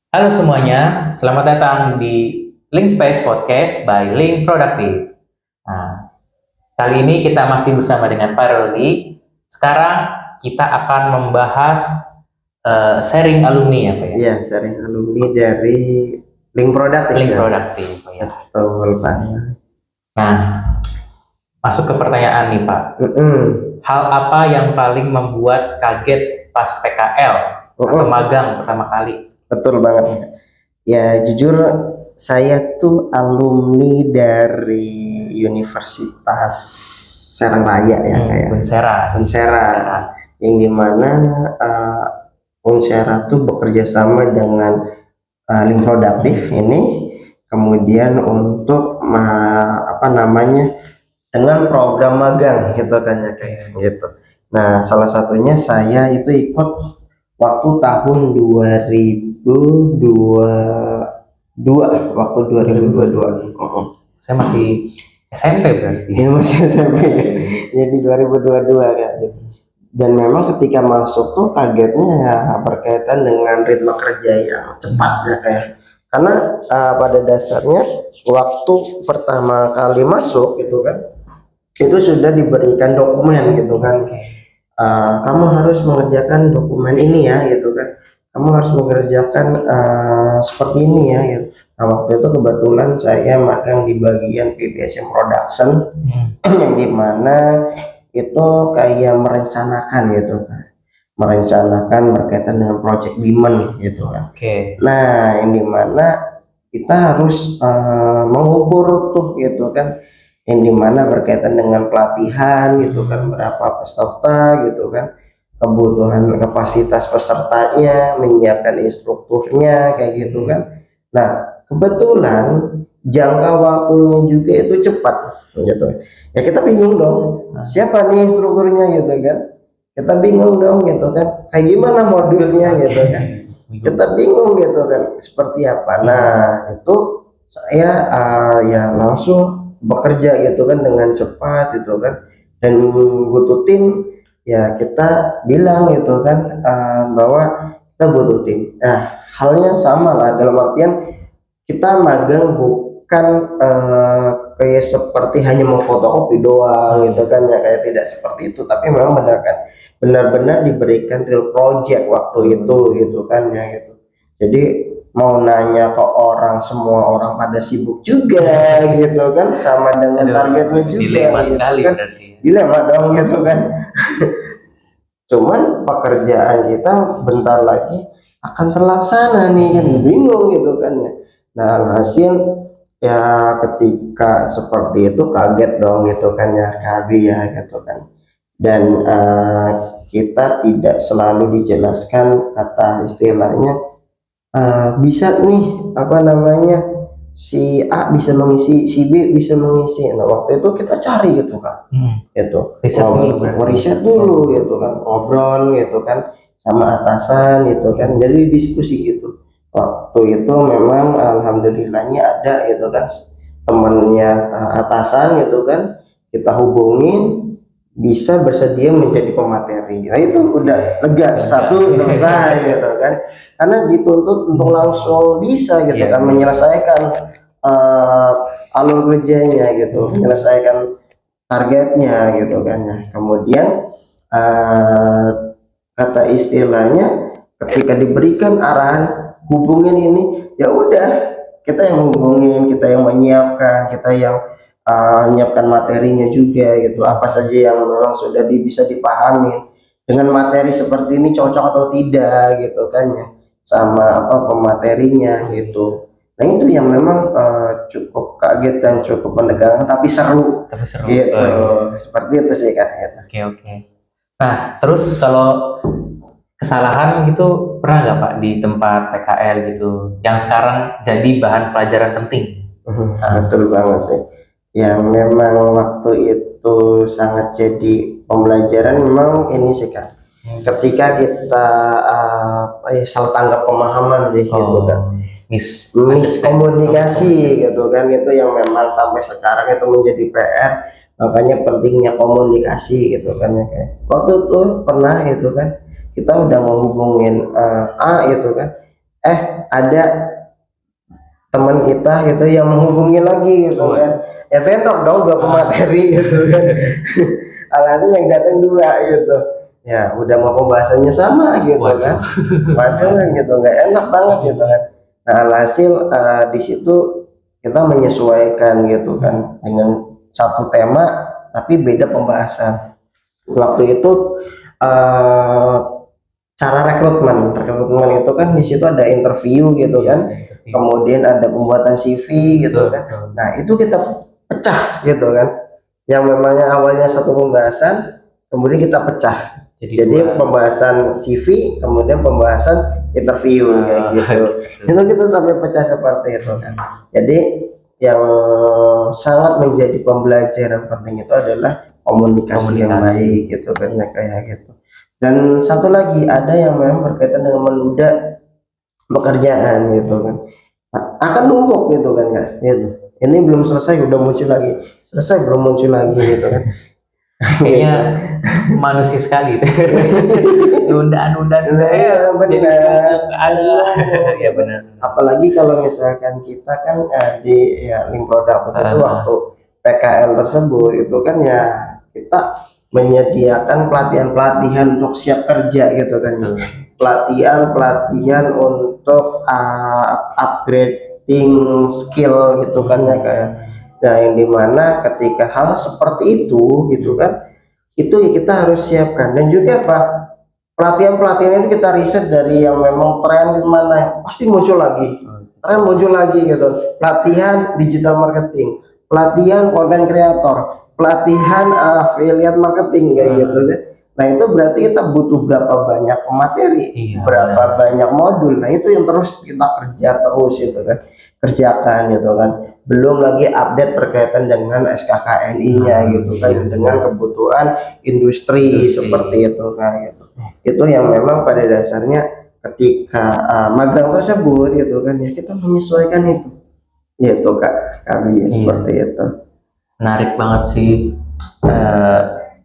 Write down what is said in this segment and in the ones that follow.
Halo semuanya, selamat datang di Link Space Podcast by Link Productive. Nah, kali ini kita masih bersama dengan Pak Rodi. Sekarang kita akan membahas sharing alumni ya Pak ya? Iya, sharing alumni dari Link Productive Link ya. Productive Pak ya. Betul Pak. Nah, masuk ke pertanyaan nih Pak. Hal apa yang paling membuat kaget pas PKL atau magang pertama kali? Betul banget. Ya jujur saya tuh alumni dari Universitas Serang Raya ya kayak Unsera. yang dimana Unsera tuh bekerja sama dengan Link Productive ini, kemudian untuk dengan program magang gitu kan ya kayak gitu. Nah, salah satunya saya itu ikut waktu tahun 2022, waktu 2022. Saya masih SMP berarti. Ya masih SMP. Jadi 2022 kan gitu. Dan memang ketika masuk tuh kagetnya ya berkaitan dengan ritme kerja yang cepat ya kayak. Karena pada dasarnya waktu pertama kali masuk gitu kan, itu sudah diberikan dokumen gitu kan. Kamu harus mengerjakan dokumen ini ya gitu kan, kamu harus mengerjakan seperti ini ya gitu. Nah waktu itu kebetulan saya magang di bagian PPSM Production yang dimana itu kayak merencanakan gitu kan, merencanakan berkaitan dengan project demand gitu kan. Nah yang dimana kita harus mengukur tuh gitu kan, yang dimana berkaitan dengan pelatihan gitu kan, berapa peserta gitu kan, kebutuhan kapasitas pesertanya, menyiapkan instrukturnya kayak gitu kan. Nah kebetulan jangka waktunya juga itu cepat gitu ya, kita bingung dong siapa nih instrukturnya gitu kan, kita bingung dong gitu kan, kayak gimana modulnya gitu kan, kita bingung gitu kan seperti apa. Nah itu saya ya langsung bekerja gitu kan dengan cepat gitu kan, dan butuh tim ya kita bilang gitu kan bahwa kita butuh tim. Nah halnya sama lah, dalam artian kita magang bukan kayak seperti hanya mau fotokopi doang gitu kan ya, kayak tidak seperti itu, tapi memang benar-benar diberikan real project waktu itu gitu kan ya gitu. Jadi mau nanya ke orang, semua orang pada sibuk juga gitu kan, sama dengan targetnya juga dilema gitu sekali kan, berarti. dilema dong gitu kan. Cuman pekerjaan kita bentar lagi akan terlaksana nih kan, bingung gitu kan ya. Nah hasil ya ketika seperti itu kaget dong gitu kan ya, KB ya gitu kan. Dan kita tidak selalu dijelaskan kata istilahnya bisa nih si A bisa mengisi, si B bisa mengisi. Nah waktu itu kita cari gitu kan, gitu riset dulu gitu kan, ngobrol gitu kan sama atasan gitu kan, jadi diskusi gitu. Waktu itu memang alhamdulillahnya ada gitu kan temannya atasan gitu kan, kita hubungin bisa bersedia menjadi pemateri. Nah itu udah lega, satu selesai gitu kan, karena dituntut untuk langsung bisa gitu kan menyelesaikan alur kerjanya gitu, menyelesaikan targetnya gitu kan ya. Kemudian kata istilahnya ketika diberikan arahan hubungin ini, ya udah kita yang hubungin, kita yang menyiapkan, kita yang menyiapkan materinya juga gitu, apa saja yang memang sudah bisa dipahami dengan materi seperti ini cocok atau tidak gitu kan ya, sama apa pematerinya gitu. Nah itu yang memang cukup kaget dan cukup menegangkan tapi seru gitu. Seperti itu sih Kak gitu. Oke. Nah terus kalau kesalahan gitu pernah nggak Pak di tempat PKL gitu yang sekarang jadi bahan pelajaran penting? Betul banget sih. Yang memang waktu itu sangat jadi pembelajaran memang ini sih Kak. Ketika kita salah tanggap pemahaman sih gitu kan. Miskomunikasi gitu kan, itu yang memang sampai sekarang itu menjadi PR. Makanya pentingnya komunikasi gitu kan ya kayak. Waktu itu pernah gitu kan, kita udah ngehubungin A gitu kan, ada teman kita gitu yang menghubungi lagi gitu kan, ya bentrok dong dua pemateri gitu kan. Alhasil yang datang dua gitu, ya udah mau pembahasannya sama gitu kan, waduh gitu, nggak enak banget gitu kan. Nah alhasil di situ kita menyesuaikan gitu kan dengan satu tema tapi beda pembahasan. Waktu itu cara rekrutmen itu kan di situ ada interview gitu kan, kemudian ada pembuatan CV gitu kan. Nah itu kita pecah gitu kan, yang memangnya awalnya satu pembahasan kemudian kita pecah jadi pembahasan CV kemudian pembahasan interview kayak gitu. Itu kita sampai pecah seperti itu kan. Jadi yang sangat menjadi pembelajaran penting itu adalah komunikasi yang baik gitu kan, ya kayak gitu. Dan satu lagi ada yang memang berkaitan dengan menunda pekerjaan gitu kan, akan numpuk gitu kan ya gitu. Ini belum selesai udah muncul lagi, selesai belum muncul lagi gitu kan. Kayaknya manusia sekali itu. Nunda ya benar. Apalagi kalau misalkan kita kan di link produk itu waktu PKL tersebut itu kan ya kita menyediakan pelatihan untuk siap kerja gitu kan. Pelatihan untuk upgrading skill gitu kan ya kayak. Nah yang dimana ketika hal seperti itu gitu kan, itu ya kita harus siapkan. Dan juga apa, pelatihan itu kita riset dari yang memang tren di mana pasti muncul lagi, tren muncul lagi gitu. Pelatihan digital marketing, pelatihan konten kreator, pelatihan affiliate marketing kayak gitu kan. Nah itu berarti kita butuh berapa banyak materi, berapa banyak modul. Nah itu yang terus kita kerja terus itu kan, kerjakan gitu kan. Belum lagi update berkaitan dengan SKKNI-nya gitu kan, dengan kebutuhan industri seperti itu kan gitu. Itu yang memang pada dasarnya ketika magang tersebut gitu kan ya kita menyesuaikan itu gitu Kak Abi, seperti itu. Menarik banget sih.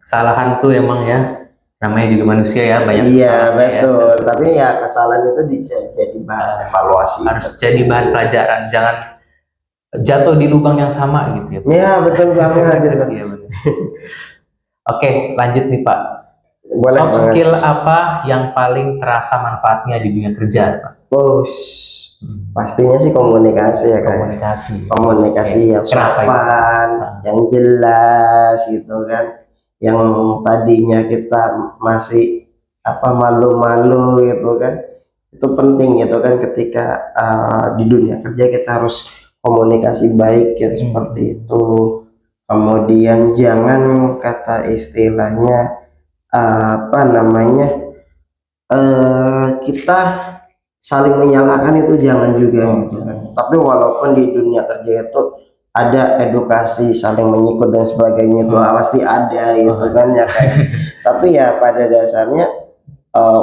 Kesalahan tuh emang ya namanya juga manusia ya, banyak. Iya betul ya. Tapi ya kesalahan itu bisa jadi bahan evaluasi, harus jadi bahan pelajaran, jangan jatuh di lubang yang sama gitu ya. Iya betul banget gitu. Oke, lanjut nih Pak. Boleh Soft skill apa yang paling terasa manfaatnya di dunia kerja, Pak? Pastinya sih komunikasi ya kan. Komunikasi yang sopan, yang jelas gitu kan. Yang tadinya kita masih malu-malu gitu kan. Itu penting gitu kan ketika di dunia kerja kita harus komunikasi baik ya seperti itu. Kemudian jangan kata istilahnya kita saling menyalahkan, itu jangan juga gitu kan. Tapi walaupun di dunia kerja itu ada edukasi saling menyikut dan sebagainya itu pasti ada gitu kan ya kan. Tapi ya pada dasarnya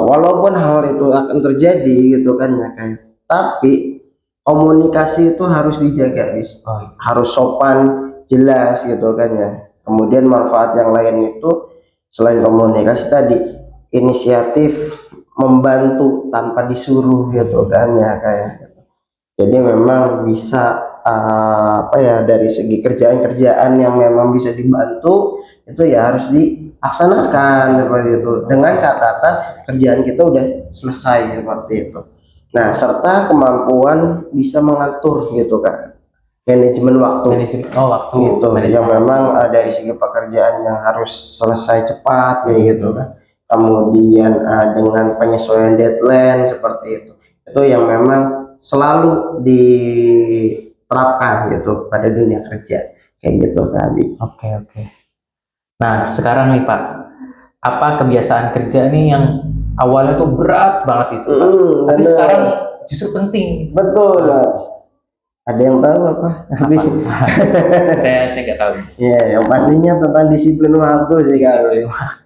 walaupun hal itu akan terjadi gitu kan ya kan, tapi komunikasi itu harus dijaga harus sopan, jelas gitu kan ya. Kemudian manfaat yang lain itu selain komunikasi tadi, inisiatif membantu tanpa disuruh gitu kan ya kayak gitu. Jadi memang bisa dari segi kerjaan-kerjaan yang memang bisa dibantu itu ya harus dilaksanakan seperti itu, dengan catatan kerjaan kita udah selesai seperti itu. Nah serta kemampuan bisa mengatur gitu kan, manajemen waktu gitu, yang memang dari segi pekerjaan yang harus selesai cepat ya gitu kan. Kemudian dengan penyesuaian deadline seperti itu yang memang selalu diterapkan gitu pada dunia kerja kayak gitu Kak Abi. Oke. Nah sekarang nih Pak, apa kebiasaan kerja nih yang awalnya tuh berat banget itu Pak, tapi sekarang justru penting? Betul Pak. Ada yang tahu apa? saya nggak tahu. Ya yang pastinya tentang disiplin waktu sih Kak.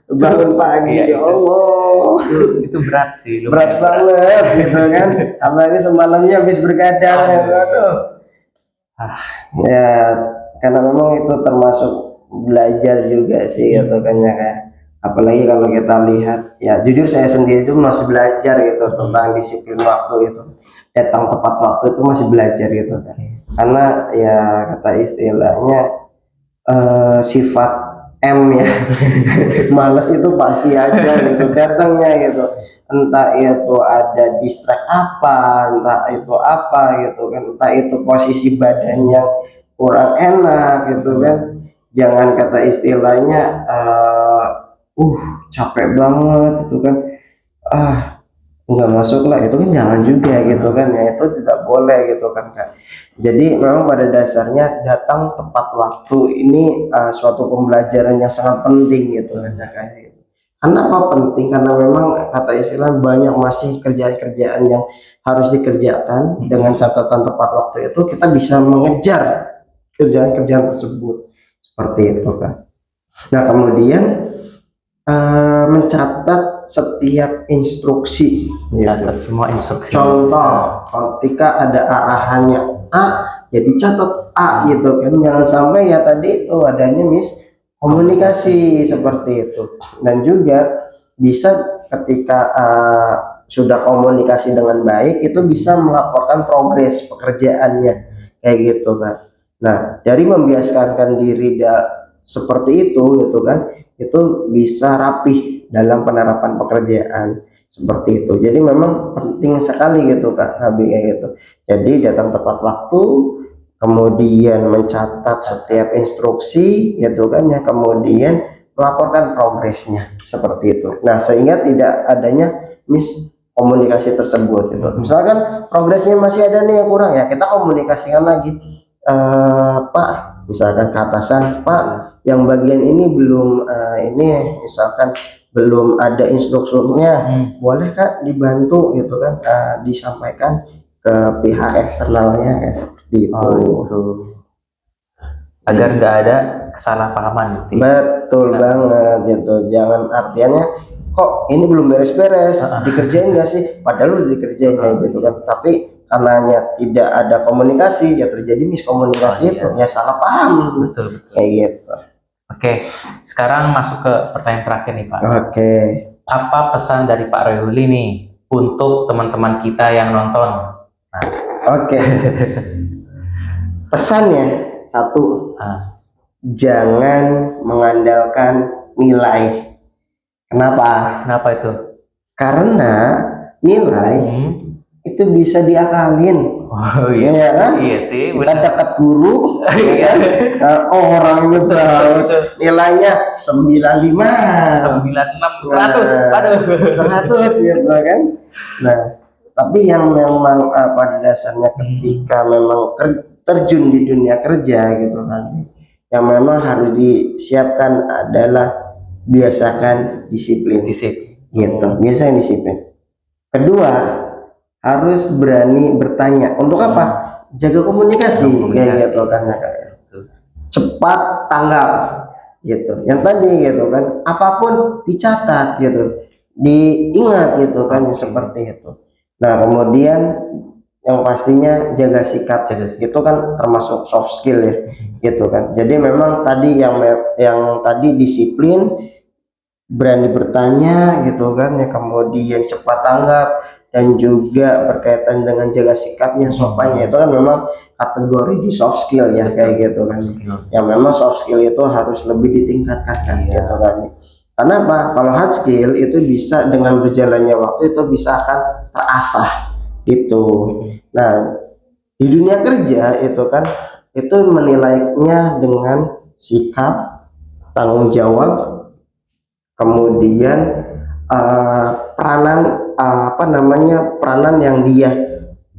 Bangun pagi ya Allah, itu berat sih, berat banget gitu kan. Apalagi semalamnya habis bergadang ya, karena memang itu termasuk belajar juga sih gitu kan ya kayak. Apalagi kalau kita lihat ya, jujur saya sendiri itu masih belajar gitu tentang disiplin waktu itu. datang tepat waktu itu masih belajar gitu kan. Karena ya kata istilahnya sifat M ya, males itu pasti aja gitu datangnya gitu. Entah itu ada distract apa, entah itu apa gitu kan, entah itu posisi badan yang kurang enak gitu kan. Jangan kata istilahnya capek banget gitu kan, nggak masuk lah, itu kan jangan juga gitu kan ya, itu tidak boleh gitu kan Kak. Jadi memang pada dasarnya datang tepat waktu ini suatu pembelajaran yang sangat penting gitu kan ya kayak gitu. Karena apa penting? Karena memang kata istilah banyak masih kerjaan-kerjaan yang harus dikerjakan. Dengan catatan tepat waktu itu kita bisa mengejar kerjaan-kerjaan tersebut seperti itu kan. Nah kemudian mencatat setiap instruksi Catat semua instruksi. contoh ketika ada arahannya A ya dicatat A gitu kan, jangan sampai ya tadi itu adanya komunikasi seperti itu. Dan juga bisa ketika sudah komunikasi dengan baik itu bisa melaporkan progres pekerjaannya kayak gitu kan. Nah dari membiasakan diri seperti itu gitu kan, itu bisa rapih dalam penerapan pekerjaan seperti itu. Jadi memang penting sekali gitu Kak HBA itu. Jadi datang tepat waktu, kemudian mencatat setiap instruksi gitu kan ya, kemudian melaporkan progresnya seperti itu. Nah sehingga tidak adanya miskomunikasi tersebut gitu. Misalkan progresnya masih ada nih yang kurang ya, kita komunikasikan lagi, Pak, misalkan ke atasan, Pak yang bagian ini belum ini misalkan belum ada instruksinya, boleh Kak dibantu gitu kan, disampaikan ke pihak eksternalnya kayak seperti itu. Itu. Agar nggak ada kesalahpahaman gitu. Betul banget gitu. Jangan artiannya kok ini belum beres-beres, dikerjain nggak sih? Padahal udah dikerjain kayak gitu kan. Tapi karenanya tidak ada komunikasi ya terjadi miskomunikasi itu ya salah paham. Betul. Kayak gitu. Oke, sekarang masuk ke pertanyaan terakhir nih Pak. Oke. Apa pesan dari Pak Royhuli nih untuk teman-teman kita yang nonton? Nah. Oke. Pesannya satu, jangan mengandalkan nilai. Kenapa? Kenapa itu? Karena nilai itu bisa diakalin. Oh iya, ya kan? Iya sih. Kita dekat guru, ya kan? Orang itu nilainya 95, 96, 100, aduh. 100 gitu kan. Nah, tapi yang memang pada dasarnya ketika memang terjun di dunia kerja gitu kan, yang memang harus disiapkan adalah biasakan disiplin. Gitu, biasakan disiplin. Kedua, harus berani bertanya. Untuk apa? Jaga komunikasi. Kayak gitu kan ya kayak. Cepat tanggap gitu. Yang tadi gitu kan, apapun dicatat gitu. Diingat gitu kan seperti itu. Nah, kemudian yang pastinya jaga sikap. Itu kan termasuk soft skill ya. Gitu kan. Jadi memang tadi yang tadi disiplin, berani bertanya gitu kan ya, kemudian cepat tanggap, dan juga berkaitan dengan jaga sikapnya, sopannya, itu kan memang kategori di soft skill ya kayak gitu kan. Yang memang soft skill itu harus lebih ditingkatkan kan gitu kan. Karena apa? Kalau hard skill itu bisa dengan berjalannya waktu itu bisa akan terasah gitu. Nah di dunia kerja itu kan itu menilainya dengan sikap, tanggung jawab, kemudian peranan yang dia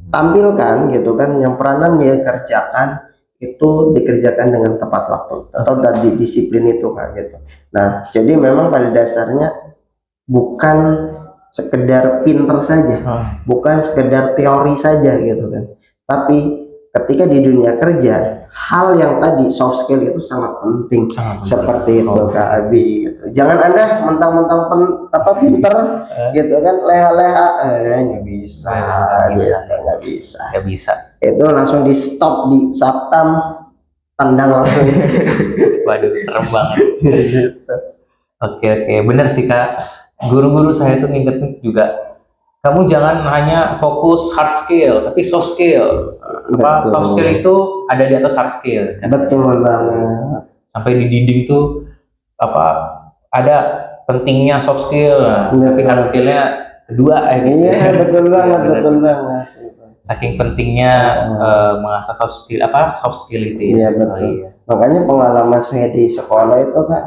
tampilkan gitu kan, yang peranan dia kerjakan itu dikerjakan dengan tepat waktu atau tadi disiplin itu kan gitu. Nah jadi memang pada dasarnya bukan sekedar pinter saja, bukan sekedar teori saja gitu kan, tapi ketika di dunia kerja hal yang tadi soft skill itu sangat penting, seperti itu Kak Abi gitu. Jangan Anda mentang-mentang pinter gitu kan, leha-leha nggak bisa, nggak bisa. Itu langsung di stop, di saptam, tendang langsung. Waduh, serem banget. Oke, benar sih Kak. Guru-guru saya tuh ngingetin juga kamu jangan hanya fokus hard skill, tapi soft skill. Apa Betul. soft skill itu ada di atas hard skill. Kan? Betul banget. Sampai di dinding tuh apa ada pentingnya soft skill, tapi hard skillnya kedua gitu. Iya, betul banget, Iya, betul banget. Saking pentingnya mengasah soft skill itu. Iya, betul. Oh, iya. Makanya pengalaman saya di sekolah itu Kak,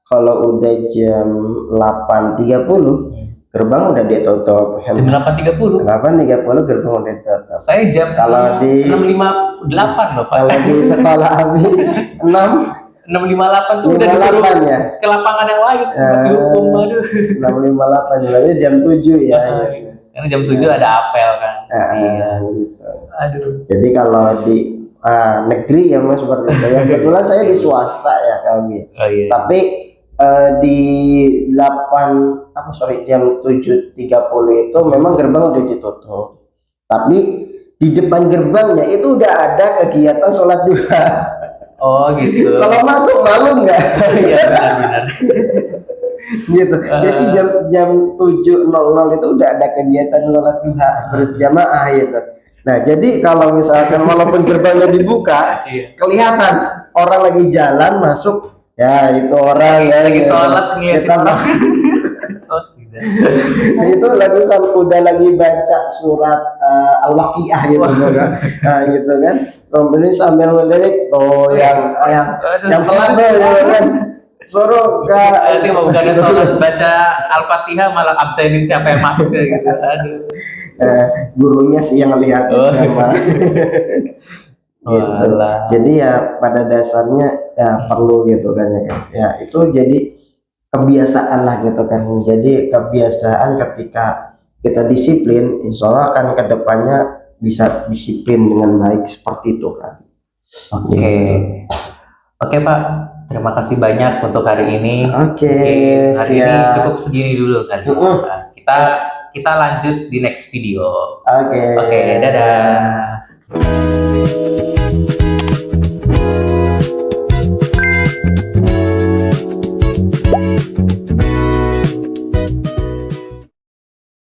kalau udah jam 8.30 gerbang udah ditutup. Jam 8.30. 8.30 gerbang udah ditutup. Saya jam Kalau di 6.58 loh Pak. Kalau di sekolah Abi 6 6.58 tuh udah disuruh 58 ya. ke lapangan yang lain buat dihukum. Aduh. 6.58 berarti jam 7 ya. Gitu. Karena jam 7 ada apel kan. Iya. Gitu. Aduh. Jadi kalau di negeri ya Mas seperti itu. Ya kebetulan saya di swasta ya kami. Oh, iya. Tapi di jam 7.30 itu memang gerbang udah ditutup. Tapi di depan gerbangnya itu udah ada kegiatan sholat duha. Oh gitu. Kalau masuk malu nggak? Iya benar-benar. Gitu. Jadi jam 7.00 itu udah ada kegiatan sholat duha berjamaah gitu. Nah, jadi kalau misalkan walaupun gerbangnya dibuka, kelihatan orang lagi jalan masuk, ya itu orang ya lagi gitu. sholat Kita oh, tidak. itu udah lagi baca surat Al-Waqiah gitu kan. Nah, gitu kan. Kemudian sambil ngelirik tuh yang telat tuh ya kan. Suruh Nanti mau bukan sholat baca Al-Fatihah malah absenin siapa yang masuk kayak gitu. Aduh. Gurunya sih yang lihat sama. Gitu. Jadi ya pada dasarnya ya perlu gitu kan ya. Ya itu jadi kebiasaan lah gitu kan. Jadi kebiasaan ketika kita disiplin, insya Allah akan kedepannya bisa disiplin dengan baik seperti itu kan. Oke. Oke Pak, terima kasih banyak untuk hari ini. Oke, hari ini cukup segini dulu kali. Kita lanjut di next video. Oke, dadah.